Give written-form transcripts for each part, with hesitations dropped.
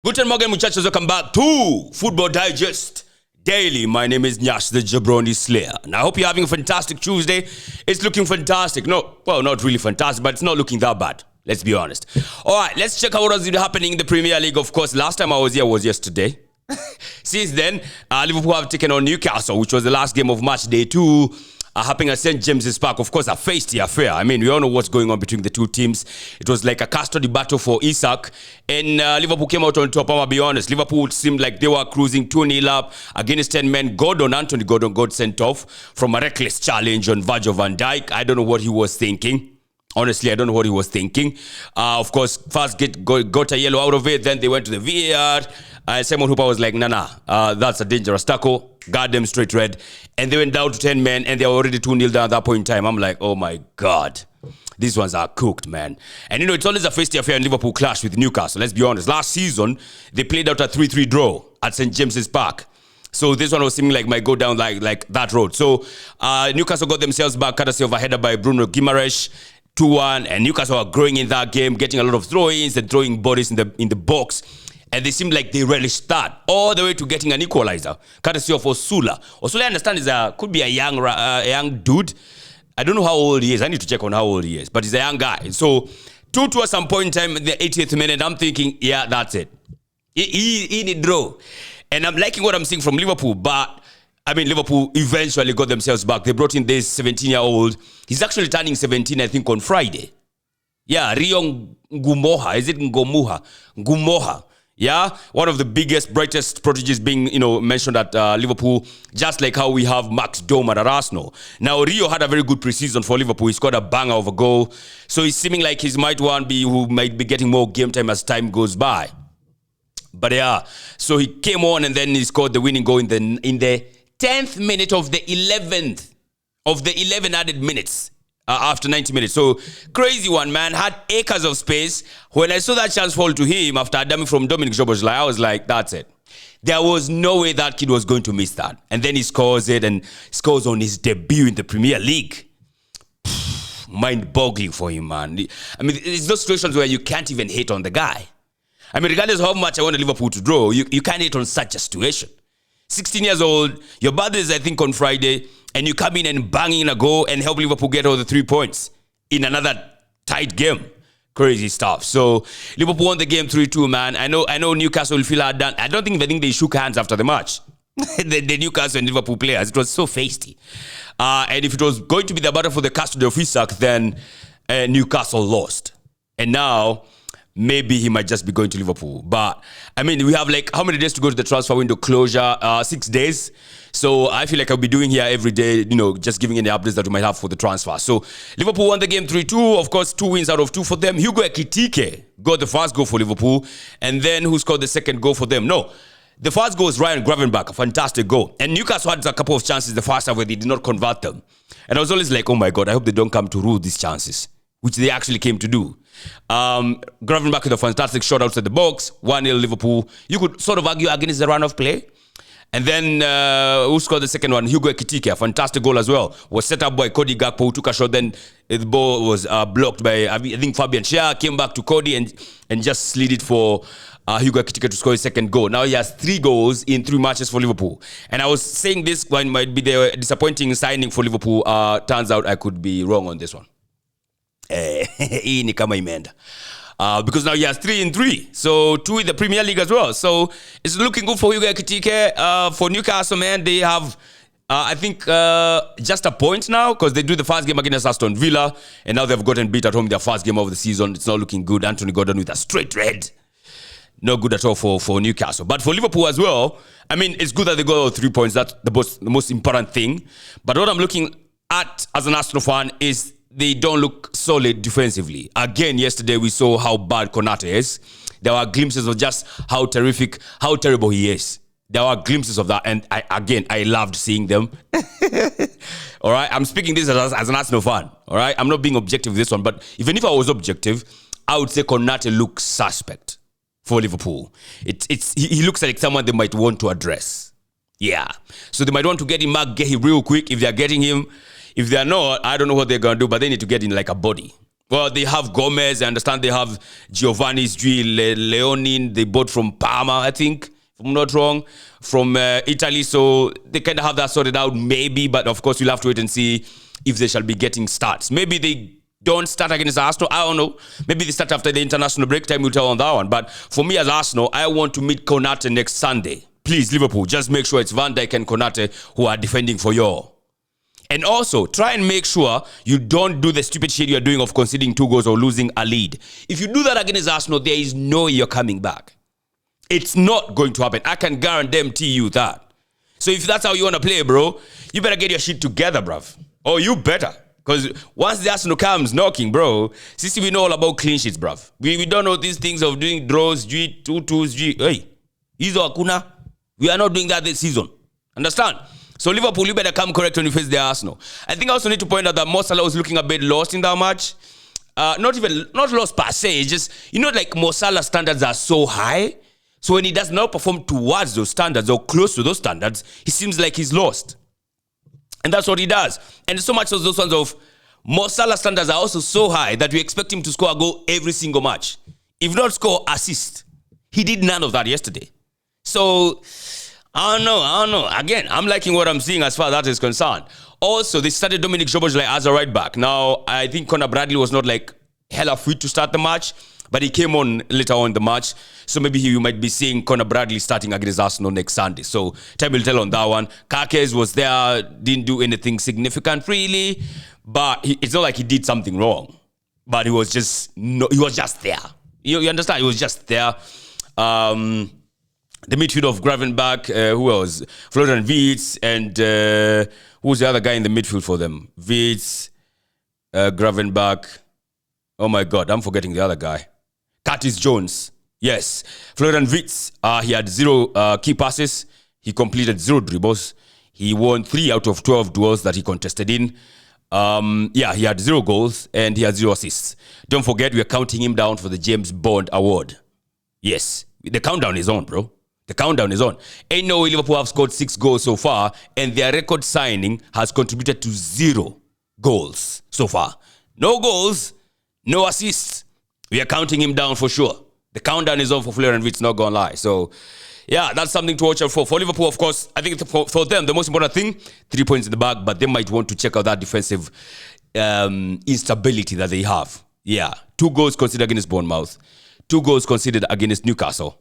Guten Morgen, muchachos. Welcome back to Football Digest Daily. My name is Nyash, the Jabroni Slayer. And I hope you're having a fantastic Tuesday. It's looking fantastic. No, well, not really fantastic, but it's not looking that bad. Let's be honest. All right, let's check out what was happening in the Premier League. Of course, last time I was here was yesterday. Since then, Liverpool have taken on Newcastle, which was the last game of match day 2. Happening at St. James's Park. Of course, a feisty affair. I mean, we all know what's going on between the two teams. It was like a custody battle for HIJACK. And Liverpool came out on top. I'll be honest. Liverpool seemed like they were cruising 2-0 up against 10 men. Anthony Gordon got sent off from a reckless challenge on Virgil van Dijk. I don't know what he was thinking. Honestly, I don't know what he was thinking. Of course, first got a yellow out of it. Then they went to the VAR. Simon Hooper was like, nah, that's a dangerous tackle. Got them straight red. And they went down to 10 men, and they were already 2-0 down at that point in time. I'm like, oh my God. These ones are cooked, man. And, it's always a feisty affair in Liverpool clash with Newcastle. Let's be honest. Last season, they played out a 3-3 draw at St. James's Park. So this one was seeming like might go down like that road. So Newcastle got themselves back, courtesy of a header by Bruno Guimaraes. 2-1, and Newcastle are growing in that game, getting a lot of throw-ins and throwing bodies in the box. And they seem like they relished that all the way to getting an equalizer, courtesy of Osula. Osula, I understand, could be a young dude. I don't know how old he is. I need to check on how old he is, but he's a young guy. So 2-2 at some point in time in the 80th minute. I'm thinking, yeah, that's it. He need draw. And I'm liking what I'm seeing from Liverpool, but I mean, Liverpool eventually got themselves back. They brought in this 17-year-old. He's actually turning 17, I think, on Friday. Yeah, Ngumoha. Is it Ngumoha? Ngumoha. Yeah, one of the biggest, brightest prodigies being, mentioned at Liverpool, just like how we have Max Doman at Arsenal. Now, Rio had a very good preseason for Liverpool. He scored a banger of a goal. So he's seeming like he might be getting more game time as time goes by. But yeah, so he came on and then he scored the winning goal in the 10th minute of the 11th of the 11 added minutes after 90 minutes. So crazy one, man. Had acres of space. When I saw that chance fall to him after a dummy from Dominic Szoboszlai, I was like, that's it. There was no way that kid was going to miss that. And then he scores it and scores on his debut in the Premier League. Mind-boggling for him, man. I mean, it's those situations where you can't even hate on the guy. I mean, regardless of how much I want Liverpool to draw, you can't hate on such a situation. 16 years old, your birthday is, I think, on Friday, and you come in and bang in a goal and help Liverpool get all the 3 points in another tight game. Crazy stuff. So Liverpool won the game 3-2, man. I know Newcastle will feel hard done. I don't think they shook hands after the match. the Newcastle and Liverpool players. It was so feisty. And if it was going to be the battle for the custody of HIJACK, then Newcastle lost. And now maybe he might just be going to Liverpool. But, I mean, we have how many days to go to the transfer window closure? 6 days. So I feel like I'll be doing here every day, just giving any updates that we might have for the transfer. So Liverpool won the game 3-2. Of course, 2 wins out of 2 for them. Hugo Ekitike got the first goal for Liverpool. And then who scored the second goal for them? No. The first goal was Ryan Gravenberch, a fantastic goal. And Newcastle had a couple of chances the first half where they did not convert them. And I was always like, oh my God, I hope they don't come to rule these chances, which they actually came to do. Gravenberch with a fantastic shot outside the box, 1-0 Liverpool. You could sort of argue against the run of play. And then who scored the second one? Hugo Ekitike, a fantastic goal as well. Was set up by Cody Gakpo, who took a shot. Then the ball was blocked by, I think, Fabian Schär. Came back to Cody and just slid it for Hugo Ekitike to score his second goal. Now he has 3 goals in 3 matches for Liverpool. And I was saying this one might be the disappointing signing for Liverpool. Turns out I could be wrong on this one. Ni kama imeenda. Because now he has 3 in 3. So 2 in the Premier League as well. So it's looking good for Hugo Ekitike. For Newcastle, man, they have, I think, just a point now because they do the first game against Aston Villa. And now they've gotten beat at home in their first game of the season. It's not looking good. Anthony Gordon with a straight red. No good at all for Newcastle. But for Liverpool as well, I mean, it's good that they got 3 points. That's the most important thing. But what I'm looking at as an Arsenal fan is they don't look solid defensively. Again, yesterday we saw how bad Konate is. There were glimpses of just how terrible he is. There were glimpses of that, and I loved seeing them. All right, I'm speaking this as an Arsenal fan. All right, I'm not being objective with this one, but even if I was objective, I would say Konate looks suspect for Liverpool. He looks like someone they might want to address. Yeah, so they might want to get him back, get him real quick if they're getting him. If they're not, I don't know what they're going to do, but they need to get in like a body. Well, they have Gomez. I understand they have Giovanni's Leonin. They bought from Parma, I think, if I'm not wrong, from Italy. So they kind of have that sorted out, maybe. But of course, you'll have to wait and see if they shall be getting starts. Maybe they don't start against Arsenal. I don't know. Maybe they start after the international break. Time will tell on that one. But for me as Arsenal, I want to meet Konate next Sunday. Please, Liverpool, just make sure it's Van Dijk and Konate who are defending for you. And also, try and make sure you don't do the stupid shit you're doing of conceding 2 goals or losing a lead. If you do that against Arsenal, there is no way you're coming back. It's not going to happen. I can guarantee you that. So if that's how you want to play, bro, you better get your shit together, bruv. Or you better. Because once the Arsenal comes knocking, bro, since we know all about clean sheets, bruv. We don't know these things of doing draws, G, 2-2s, G. Hey, Izo Akuna. We are not doing that this season. Understand? So Liverpool, you better come correct when you face the Arsenal. I think I also need to point out that Mo Salah was looking a bit lost in that match. Not lost per se. It's just, like Mo Salah's standards are so high. So when he does not perform towards those standards or close to those standards, he seems like he's lost. And that's what he does. And so much of those ones of Mo Salah's standards are also so high that we expect him to score a goal every single match. If not score, assist. He did none of that yesterday. So, I don't know. Again, I'm liking what I'm seeing as far as that is concerned. Also, they started Dominic Szoboszlai as a right back. Now, I think Conor Bradley was not hella fit to start the match, but he came on later on in the match. So maybe you might be seeing Conor Bradley starting against Arsenal next Sunday. So time will tell on that one. Kakes was there, didn't do anything significant really, but it's not like he did something wrong. But he was just there. You understand? He was just there. The midfield of Gravenberch, who else? Florian Wirtz, and who's the other guy in the midfield for them? Wirtz, Gravenberch. Oh my God, I'm forgetting the other guy. Curtis Jones. Yes. Florian Wirtz, he had 0 key passes. He completed 0 dribbles. He won 3 out of 12 duels that he contested in. He had 0 goals and he had 0 assists. Don't forget, we are counting him down for the James Bond Award. Yes. The countdown is on, bro. The countdown is on. Ain't no way Liverpool have scored 6 goals so far, and their record signing has contributed to 0 goals so far. No goals, no assists. We are counting him down for sure. The countdown is on for Florian Wirtz, not gonna lie. So, yeah, that's something to watch out for. For Liverpool, of course, I think for them, the most important thing, 3 points in the bag, but they might want to check out that defensive instability that they have. Yeah, 2 goals conceded against Bournemouth, 2 goals conceded against Newcastle.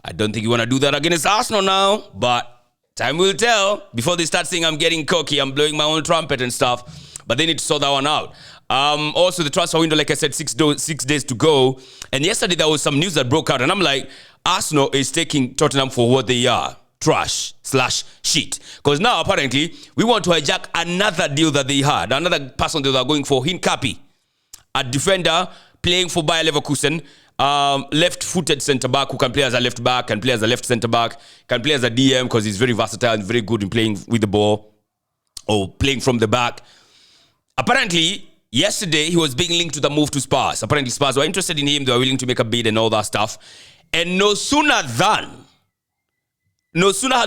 I don't think you want to do that against Arsenal now, but time will tell. Before they start saying I'm getting cocky, I'm blowing my own trumpet and stuff, but they need to sort that one out. Also, the transfer window, like I said, 6 days to go. And yesterday, there was some news that broke out. And I'm like, Arsenal is taking Tottenham for what they are. Trash/shit. Because now, apparently, we want to hijack another deal that they had. Another person they were going for, Hincapi. A defender playing for Bayer Leverkusen. Left-footed centre-back who can play as a left-back, can play as a left centre-back, can play as a DM because he's very versatile and very good in playing with the ball or playing from the back. Apparently, yesterday, he was being linked to the move to Spurs. Apparently, Spurs were interested in him. They were willing to make a bid and all that stuff. And no sooner had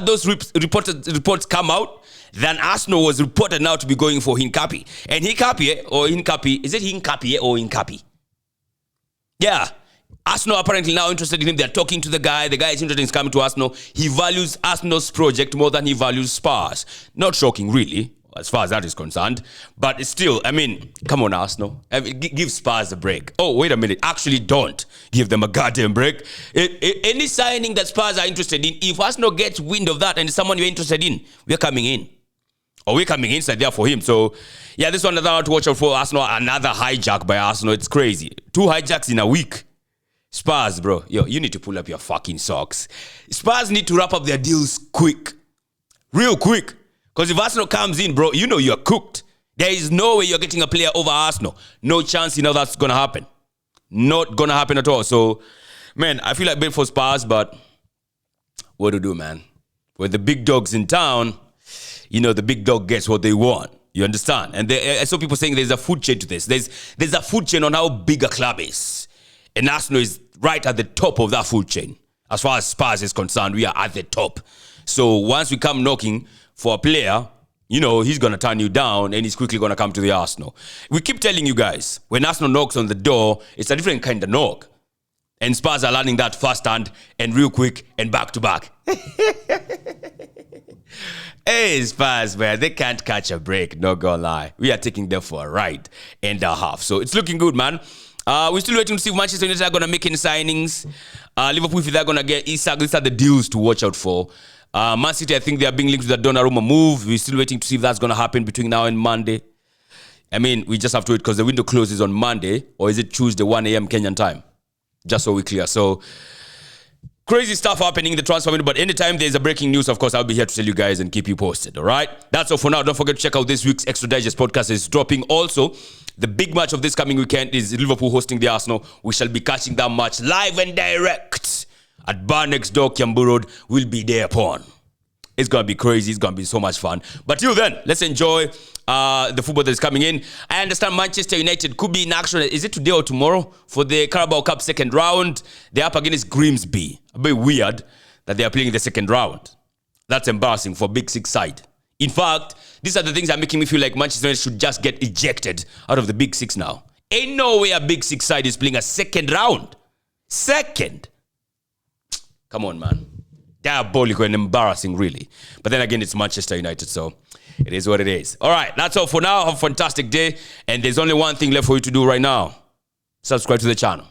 those reports come out than Arsenal was reported now to be going for Hincapi. And Hincapi, is it Hincapi or Hincapi? Yeah. Arsenal apparently now interested in him. They're talking to the guy. The guy is interested in coming to Arsenal. He values Arsenal's project more than he values Spurs. Not shocking, really, as far as that is concerned. But still, I mean, come on, Arsenal. Give Spurs a break. Oh, wait a minute. Actually, don't give them a goddamn break. Any signing that Spurs are interested in, if Arsenal gets wind of that and it's someone you're interested in, we're coming in. Or we're coming inside there for him. So, yeah, this one is another to watch out for Arsenal. Another hijack by Arsenal. It's crazy. 2 hijacks in a week. Spurs, bro. Yo, you need to pull up your fucking socks. Spurs need to wrap up their deals quick. Real quick. Because if Arsenal comes in, bro, you know you're cooked. There is no way you're getting a player over Arsenal. No chance that's going to happen. Not going to happen at all. So, man, I feel like big for Spurs, but what to do, man? When the big dog's in town, the big dog gets what they want. You understand? And I saw people saying there's a food chain to this. There's a food chain on how big a club is. And Arsenal is right at the top of that food chain. As far as Spurs is concerned, we are at the top. So once we come knocking for a player, you know, he's going to turn you down and he's quickly going to come to the Arsenal. We keep telling you guys, when Arsenal knocks on the door, it's a different kind of knock. And Spurs are learning that firsthand and real quick and back to back. Hey, Spurs, man, they can't catch a break, not gonna lie. We are taking them for a ride and a half. So it's looking good, man. We're still waiting to see if Manchester United are going to make any signings. Liverpool, if they're going to get HIJACK, these are the deals to watch out for. Man City, I think they are being linked to the Donnarumma move. We're still waiting to see if that's going to happen between now and Monday. I mean, we just have to wait because the window closes on Monday, or is it Tuesday, 1 a.m. Kenyan time? Just so we're clear. So, crazy stuff happening in the transfer window, but anytime there's a breaking news, of course, I'll be here to tell you guys and keep you posted, all right? That's all for now. Don't forget to check out this week's Extra Digest podcast. It's dropping also. The big match of this coming weekend is Liverpool hosting the Arsenal. We shall be catching that match live and direct at Bar Next Door, Kiambu Road. We'll be there upon. It's going to be crazy. It's going to be so much fun. But till then, let's enjoy the football that's coming in. I understand Manchester United could be in action. Is it today or tomorrow? For the Carabao Cup second round. They're up against Grimsby. A bit weird that they are playing the second round. That's embarrassing for Big Six side. In fact, these are the things that are making me feel like Manchester United should just get ejected out of the Big Six now. Ain't no way a Big Six side is playing a second round. Second. Come on, man. Diabolical and embarrassing, really. But then again, it's Manchester United, so it is what it is. All right, that's all for now. Have a fantastic day. And there's only one thing left for you to do right now. Subscribe to the channel.